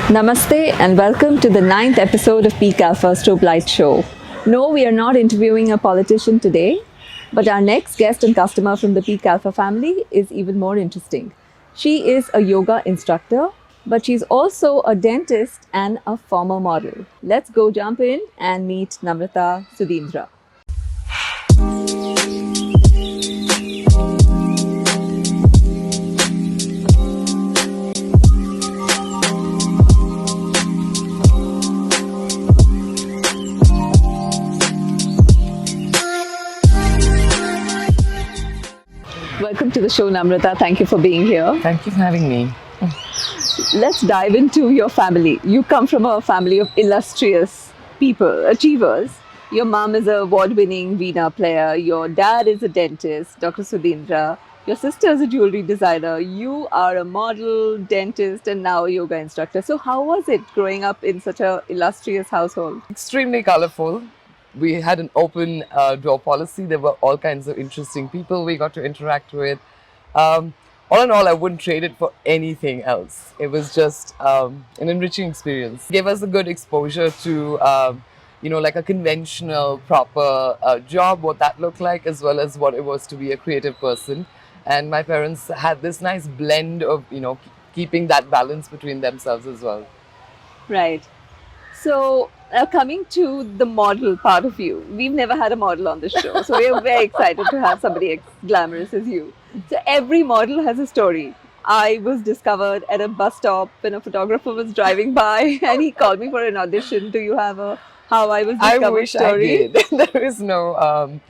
Namaste and welcome to the 9th episode of PeakAlpha Strobe Light Show. No, we are not interviewing a politician today, but our next guest and customer from the PeakAlpha family is even more interesting. She is a yoga instructor, but she's also a dentist and a former model. Let's go jump in and meet Namrata Sudhindra. Welcome to the show, Namrata. Thank you for being here. Thank you for having me. Let's dive into your family. You come from a family of illustrious people, achievers. Your mom is a award-winning Veena player. Your dad is a dentist, Dr. Sudhindra. Your sister is a jewelry designer. You are a model, dentist, and now a yoga instructor. So how was it growing up in such an illustrious household? Extremely colorful. We had an open door policy. There were all kinds of interesting people we got to interact with. All in all, I wouldn't trade it for anything else. It was just an enriching experience. It gave us a good exposure to, like a conventional, proper job, what that looked like, as well as what it was to be a creative person. And my parents had this nice blend of, keeping that balance between themselves as well. Right. So coming to the model part of you, we've never had a model on the show, so we're very excited to have somebody as glamorous as you. So every model has a story. I was discovered at a bus stop when a photographer was driving by and he called me for an audition. Do you have a how I was discovered I wish story? I did. There is no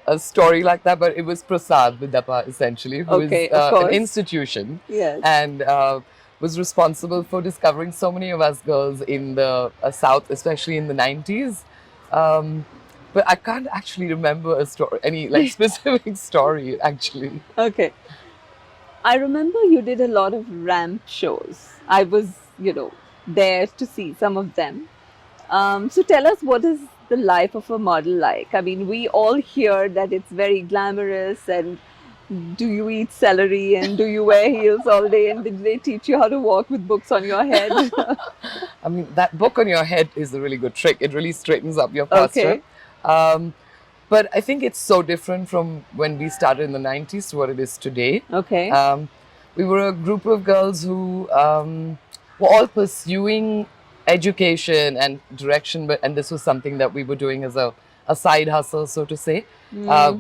a story like that, but it was Prasad Vidapa essentially, who Okay, is of course. an institution. Yes. And was responsible for discovering so many of us girls in the South, especially in the 90s. But I can't actually remember a story, any like specific story actually. Okay. I remember you did a lot of ramp shows. I was, there to see some of them. So tell us, what is the life of a model like? I mean, we all hear that it's very glamorous, and do you eat celery and do you wear heels all day, and did they teach you how to walk with books on your head? I mean, that book on your head is a really good trick. It really straightens up your posture. Okay. But I think it's so different from when we started in the 90s to what it is today. Okay. We were a group of girls who were all pursuing education and direction, and this was something that we were doing as a side hustle, so to say.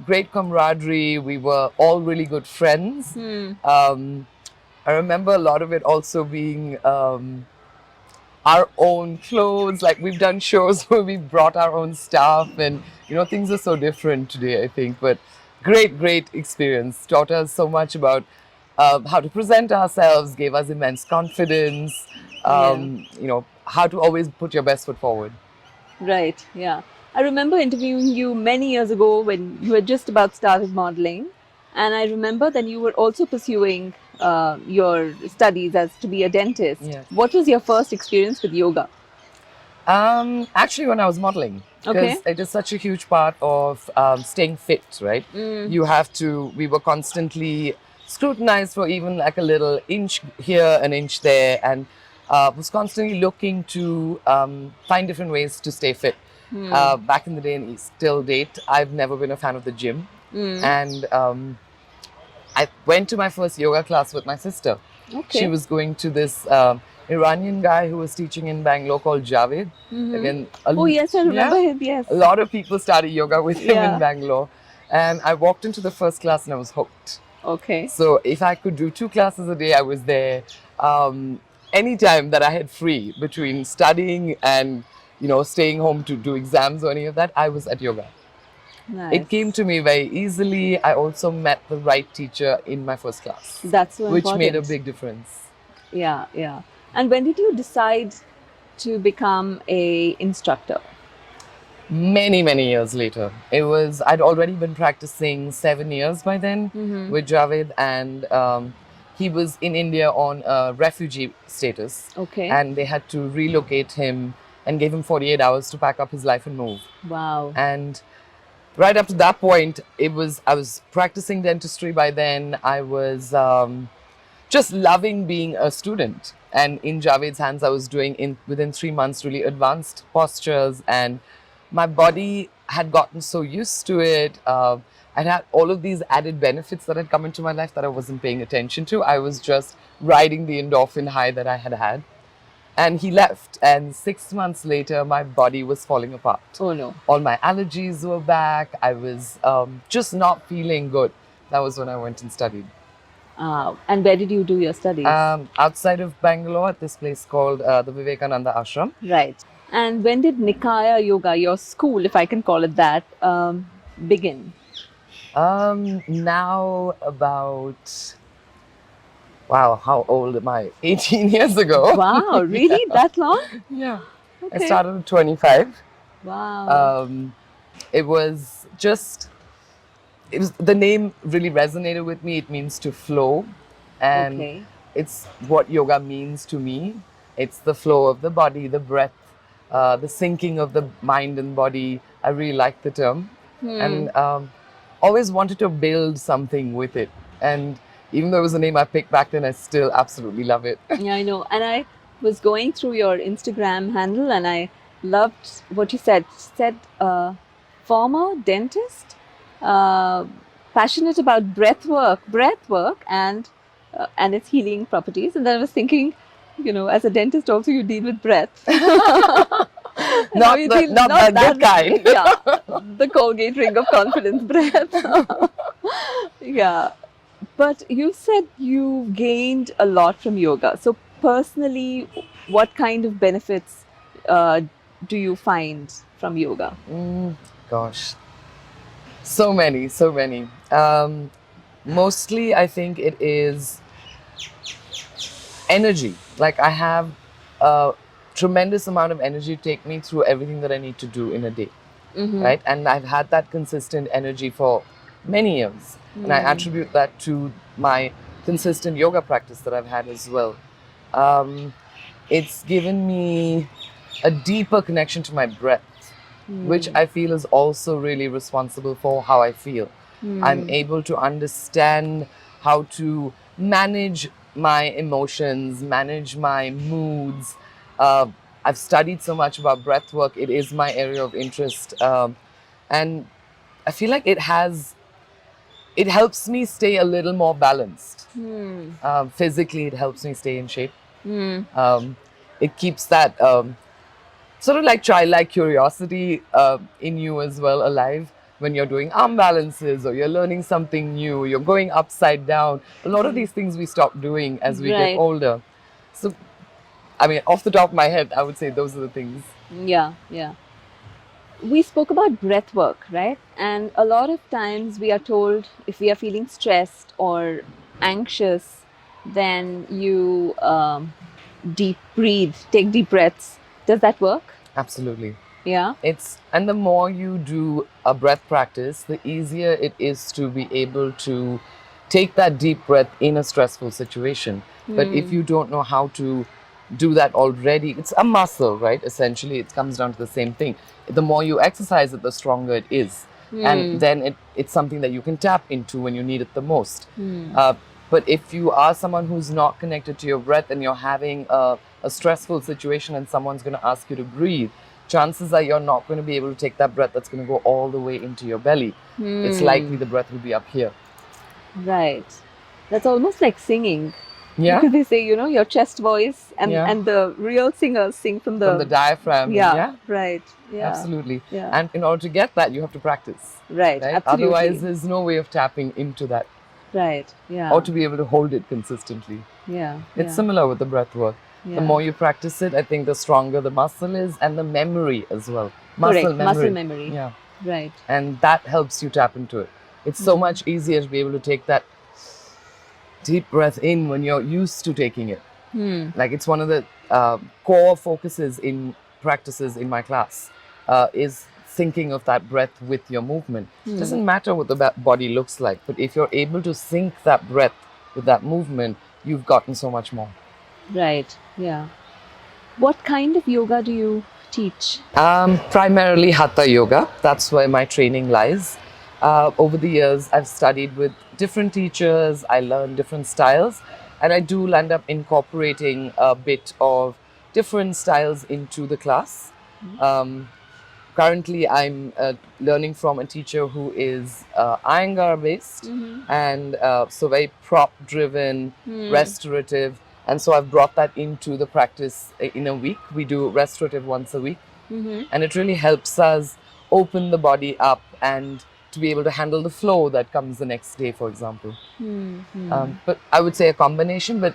Great camaraderie. We were all really good friends. I remember a lot of it also being our own clothes. Like, we've done shows where we brought our own stuff, and things are so different today, I think. But great experience. Taught us so much about how to present ourselves, gave us immense confidence. How to always put your best foot forward. Right, yeah. I remember interviewing you many years ago when you had just about started modeling. And I remember then you were also pursuing your studies as to be a dentist. Yes. What was your first experience with yoga? Actually, when I was modeling, because it is such a huge part of staying fit, right? We were constantly scrutinized for even like a little inch here, an inch there, and was constantly looking to find different ways to stay fit. Back in the day, and still date, I've never been a fan of the gym. And I went to my first yoga class with my sister. Okay. She was going to this Iranian guy who was teaching in Bangalore called Javed. Again, Oh yes, I remember him, yes. a lot of people started yoga with him Yeah. in Bangalore. And I walked into the first class and I was hooked. Okay. So if I could do 2 classes a day, I was there. Anytime that I had free between studying and staying home to do exams or any of that, I was at yoga. Nice. It came to me very easily. I also met the right teacher in my first class, That's so which important. made a big difference. Yeah, yeah. And when did you decide to become a instructor? Many years later. I'd already been practicing 7 years by then with Javed, and he was in India on a refugee status. Okay. And they had to relocate him and gave him 48 hours to pack up his life and move. Wow. And right up to that point, I was practicing dentistry by then. I was just loving being a student. And in Javed's hands, I was doing within 3 months really advanced postures, and my body had gotten so used to it. I'd had all of these added benefits that had come into my life that I wasn't paying attention to. I was just riding the endorphin high that I had had. And he left, and 6 months later, my body was falling apart. Oh no. All my allergies were back. I was just not feeling good. That was when I went and studied. And where did you do your studies? Outside of Bangalore, at this place called the Vivekananda Ashram. Right. And when did Nikaya Yoga, your school, if I can call it that, begin? Now about, wow, how old am I? 18 years ago. Wow, really? That long? Yeah. Okay. I started at 25. Wow. It was just, the name really resonated with me. It means to flow, and Okay. it's what yoga means to me. It's the flow of the body, the breath, the syncing of the mind and body. I really like the term, and always wanted to build something with it. And even though it was a name I picked back then, I still absolutely love it. Yeah, I know. And I was going through your Instagram handle and I loved what you said. You said, former dentist, passionate about breath work and its healing properties. And then I was thinking, as a dentist also you deal with breath. Not that good kind. Yeah, the Colgate ring of confidence breath. Yeah. But you said you gained a lot from yoga. So personally, what kind of benefits do you find from yoga? Gosh, so many. Mostly, I think it is energy. Like, I have a tremendous amount of energy to take me through everything that I need to do in a day, right? And I've had that consistent energy for many years. And I attribute that to my consistent yoga practice that I've had as well. It's given me a deeper connection to my breath, which I feel is also really responsible for how I feel. I'm able to understand how to manage my emotions, manage my moods. I've studied so much about breath work. It is my area of interest. And I feel like it helps me stay a little more balanced. Physically, it helps me stay in shape. It keeps that sort of like childlike curiosity in you as well alive when you're doing arm balances or you're learning something new, you're going upside down. A lot of these things we stop doing as we Right. get older. So, I mean, off the top of my head, I would say those are the things. Yeah. We spoke about breath work, right? And a lot of times we are told if we are feeling stressed or anxious, then you deep breathe, take deep breaths. Does that work? Absolutely. Yeah. And the more you do a breath practice, the easier it is to be able to take that deep breath in a stressful situation. But if you don't know how to do that already, it's a muscle, right? Essentially, it comes down to the same thing. The more you exercise it, the stronger it is. And then it's something that you can tap into when you need it the most. But if you are someone who's not connected to your breath and you're having a stressful situation and someone's going to ask you to breathe, chances are you're not going to be able to take that breath that's going to go all the way into your belly. It's likely the breath will be up here. Right. That's almost like singing. Yeah. Because they say, your chest voice and the real singers sing from the diaphragm. Yeah. Right. Yeah. Absolutely. Yeah. And in order to get that, you have to practice. Right. Absolutely. Otherwise, there's no way of tapping into that. Right. Yeah. Or to be able to hold it consistently. Yeah. It's similar with the breath work. Yeah. The more you practice it, I think the stronger the muscle is, and the memory as well. Correct. Muscle memory. Yeah. Right. And that helps you tap into it. It's so much easier to be able to take that deep breath in when you're used to taking it. Like, it's one of the core focuses in practices in my class is thinking of that breath with your movement. It doesn't matter what the body looks like, but if you're able to sync that breath with that movement, you've gotten so much more. Right. Yeah. What kind of yoga do you teach? Primarily Hatha Yoga. That's where my training lies. Over the years, I've studied with different teachers. I learned different styles. and I do end up incorporating a bit of different styles into the class. Um, Currently, I'm learning from a teacher who is Iyengar based, and so very prop driven, restorative. And so I've brought that into the practice in a week. We do restorative once a week, and it really helps us open the body up and to be able to handle the flow that comes the next day, for example. But I would say a combination, but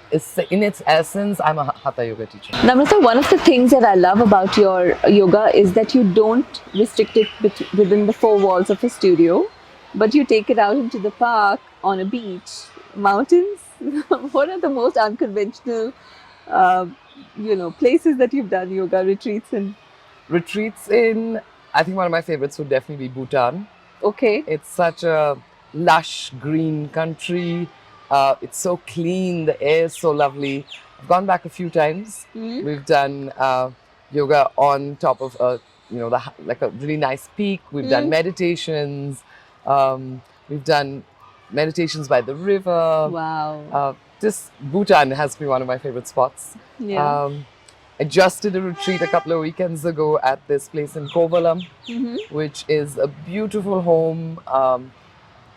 in its essence, I'm a Hatha yoga teacher. Namrata, one of the things that I love about your yoga is that you don't restrict it within the four walls of a studio, but you take it out into the park, on a beach, mountains. What are the most unconventional, uh, places that you've done yoga retreats in? Retreats in, I think one of my favorites would definitely be Bhutan. Okay. It's such a lush green country. It's so clean. The air is so lovely. I've gone back a few times. We've done yoga on top of like a really nice peak. We've done meditations. We've done meditations by the river. Wow. This Bhutan has been one of my favorite spots. Yeah. I just did a retreat a couple of weekends ago at this place in Kovalam, which is a beautiful home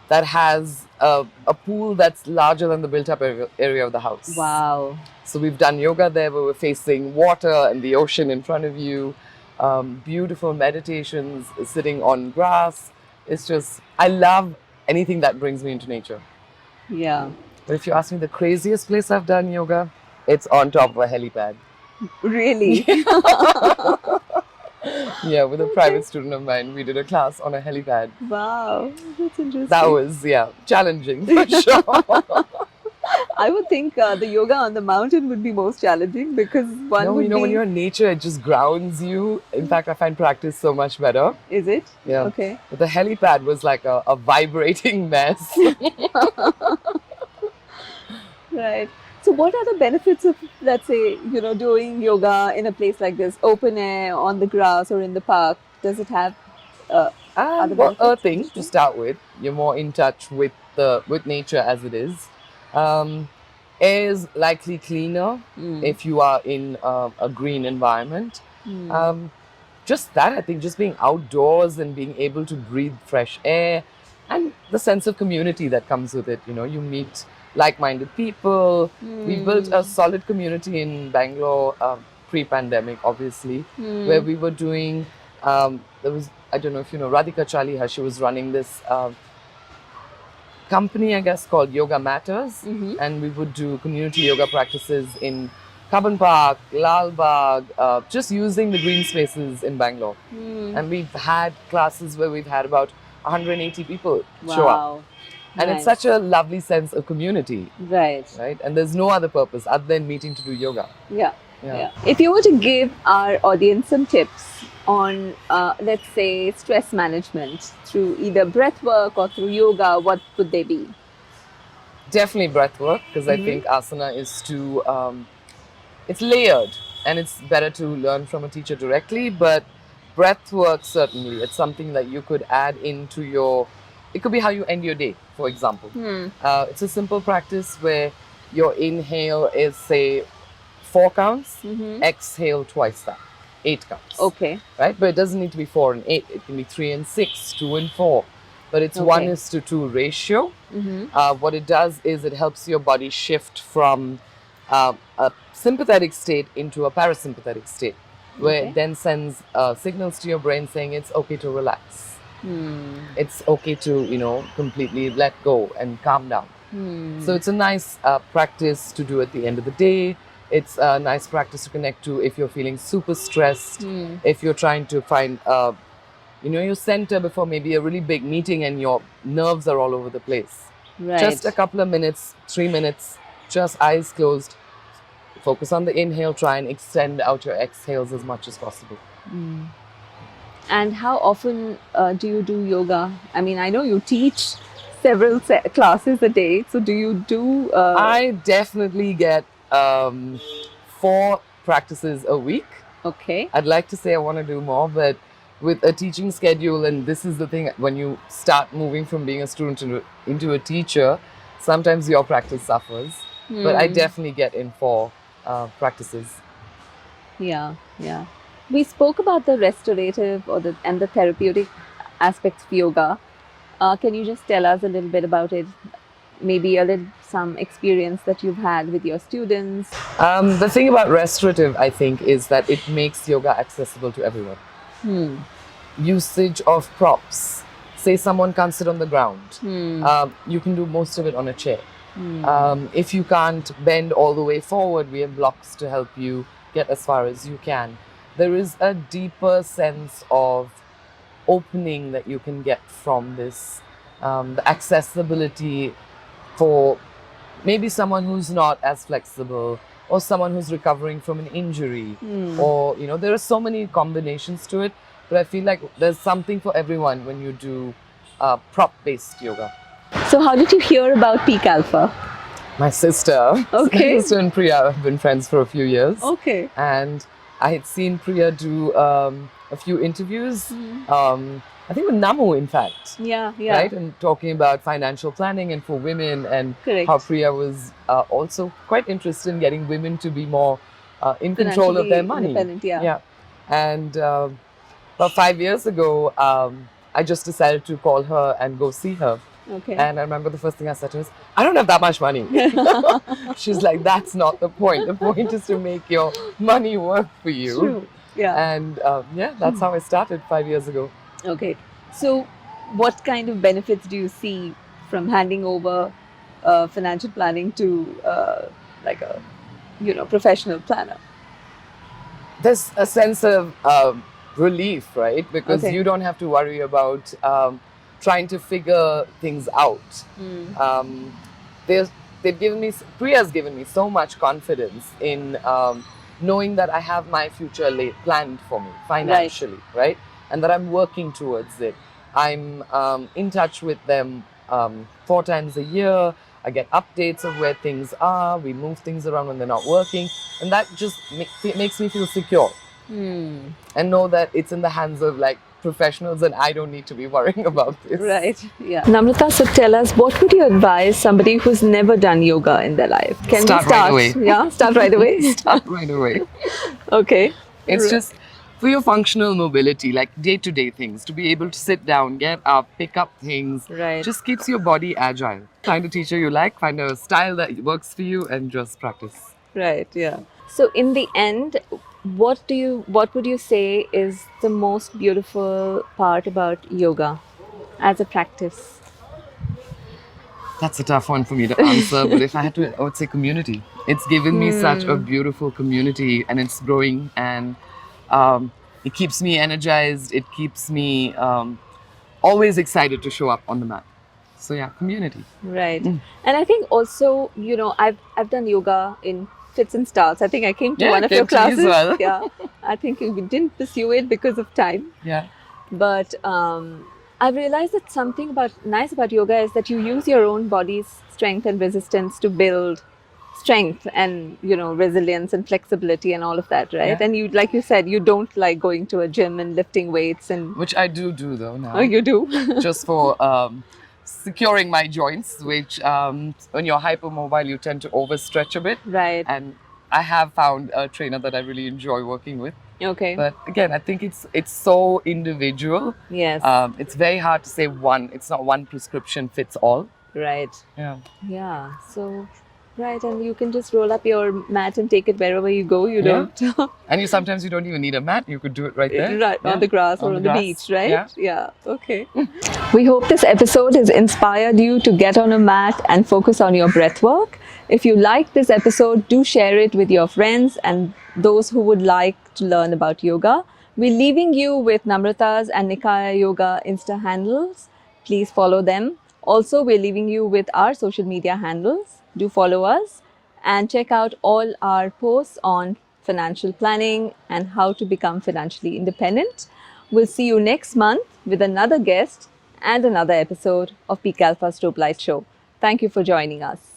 that has a pool that's larger than the built-up area of the house. Wow. So we've done yoga there where we're facing water and the ocean in front of you. Beautiful meditations, sitting on grass. It's just, I love anything that brings me into nature. Yeah. But if you ask me the craziest place I've done yoga, it's on top of a helipad. Really? Yeah, with a private student of mine, we did a class on a helipad. Wow, that's interesting. That was, challenging for sure. I would think the yoga on the mountain would be most challenging because when you're in nature, it just grounds you. In fact, I find practice so much better. Is it? Yeah. Okay. But the helipad was like a vibrating mess. Right. So what are the benefits of, let's say, doing yoga in a place like this, open air, on the grass or in the park? Does it have other benefits? Earthing, to start with. You're more in touch with nature as it is. Air is likely cleaner if you are in a green environment. Just that, I think, just being outdoors and being able to breathe fresh air and the sense of community that comes with it. You meet like-minded people. We built a solid community in Bangalore pre-pandemic, obviously, where we were doing, there was, I don't know if you know, Radhika Chaliha, she was running this company, I guess, called Yoga Matters, and we would do community yoga practices in Cubbon Park, Lal Bagh, just using the green spaces in Bangalore. And we've had classes where we've had about 180 people show up. And Nice. it's such a lovely sense of community. Right. Right? And there's no other purpose other than meeting to do yoga. Yeah. If you were to give our audience some tips on, let's say, stress management through either breath work or through yoga, what would they be? Definitely breath work, because I think asana is too, it's layered and it's better to learn from a teacher directly. But breath work, certainly, it's something that you could add into it could be how you end your day, for example. It's a simple practice where your inhale is, say, 4 counts, exhale twice that, 8 counts. Okay. Right? But it doesn't need to be 4 and 8. It can be 3 and 6, 2 and 4. But it's 1:2 ratio. What it does is it helps your body shift from a sympathetic state into a parasympathetic state, where it then sends signals to your brain saying it's okay to relax. It's okay to, completely let go and calm down. So it's a nice practice to do at the end of the day. It's a nice practice to connect to if you're feeling super stressed, if you're trying to find, your center before maybe a really big meeting and your nerves are all over the place. Right. Just a couple of minutes, 3 minutes, just eyes closed. Focus on the inhale, try and extend out your exhales as much as possible. And how often do you do yoga? I mean, I know you teach several classes a day. So do you do... I definitely get 4 practices a week. Okay. I'd like to say I want to do more, but with a teaching schedule, and this is the thing, when you start moving from being a student into a teacher, sometimes your practice suffers. but I definitely get in 4 practices. Yeah, yeah. We spoke about the restorative and the therapeutic aspects of yoga. Can you just tell us a little bit about it? Maybe a little some experience that you've had with your students. The thing about restorative, I think, is that it makes yoga accessible to everyone. Usage of props. Say someone can't sit on the ground. You can do most of it on a chair. If you can't bend all the way forward, we have blocks to help you get as far as you can. There is a deeper sense of opening that you can get from this. The accessibility for maybe someone who's not as flexible, or someone who's recovering from an injury, or there are so many combinations to it, but I feel like there's something for everyone when you do prop-based yoga. So, how did you hear about Peak Alpha? My sister, Okay. my sister and Priya have been friends for a few years. Okay. And I had seen Priya do a few interviews. I think with Namu, in fact. Yeah, yeah. Right, and talking about financial planning and for women, and Correct. how Priya was also quite interested in getting women to be more in control of their money. Independent, yeah. Yeah, and about 5 years ago, I just decided to call her and go see her. Okay. And I remember the first thing I said to her is, I don't have that much money. She's like, that's not the point. The point is to make your money work for you. True. Yeah. And yeah, that's how I started 5 years ago. Okay. So, what kind of benefits do you see from handing over financial planning to like a professional planner? There's a sense of relief, right? Because Okay. you don't have to worry about trying to figure things out. They've given me, Priya's given me so much confidence in knowing that I have my future planned for me financially, right? And that I'm working towards it. I'm in touch with them 4 times a year. I get updates of where things are. We move things around when they're not working. And that just makes me feel secure. And know that it's in the hands of like professionals and I don't need to be worrying about this. Right. Yeah. Namrata, so tell us, what would you advise somebody who's never done yoga in their life? Can Start we start right away. Yeah, start right away. Start right away. Okay. It's just for your functional mobility, like day-to-day things, to be able to sit down, get up, pick up things. Right. Just keeps your body agile. Find a teacher you like, find a style that works for you, and just practice. Right. Yeah. So in the end, what would you say is the most beautiful part about yoga as a practice? That's a tough one for me to answer, but if I had to, I would say community. It's given me such a beautiful community, and it's growing, and it keeps me energized. It keeps me always excited to show up on the mat. So yeah, community. Right. And I think also, I've done yoga in fits and starts. I think I came to Yeah, one of came your to you as classes. well. Yeah. I think you didn't pursue it because of time. Yeah. But I've realized that something nice about yoga is that you use your own body's strength and resistance to build strength and resilience and flexibility and all of that, right? Yeah. And you, like you said, you don't like going to a gym and lifting weights and Which I do though now. Oh, you do. Just for securing my joints, which when you're hypermobile, you tend to overstretch a bit. Right. And I have found a trainer that I really enjoy working with. Okay. But again, I think it's so individual. Yes. It's very hard to say one. It's not one prescription fits all. Right. Yeah. Yeah. So, right, and you can just roll up your mat and take it wherever you go. You Yeah. don't. And sometimes you don't even need a mat. You could do it right there. Right, Yeah. on the grass or On on the the grass. beach, right? Yeah. Yeah. Okay. We hope this episode has inspired you to get on a mat and focus on your breath work. If you liked this episode, do share it with your friends and those who would like to learn about yoga. We're leaving you with Namrata's and Nikaya Yoga Insta handles. Please follow them. Also, we're leaving you with our social media handles. Do follow us and check out all our posts on financial planning and how to become financially independent. We'll see you next month with another guest and another episode of PeakAlpha Strobe Light Show. Thank you for joining us.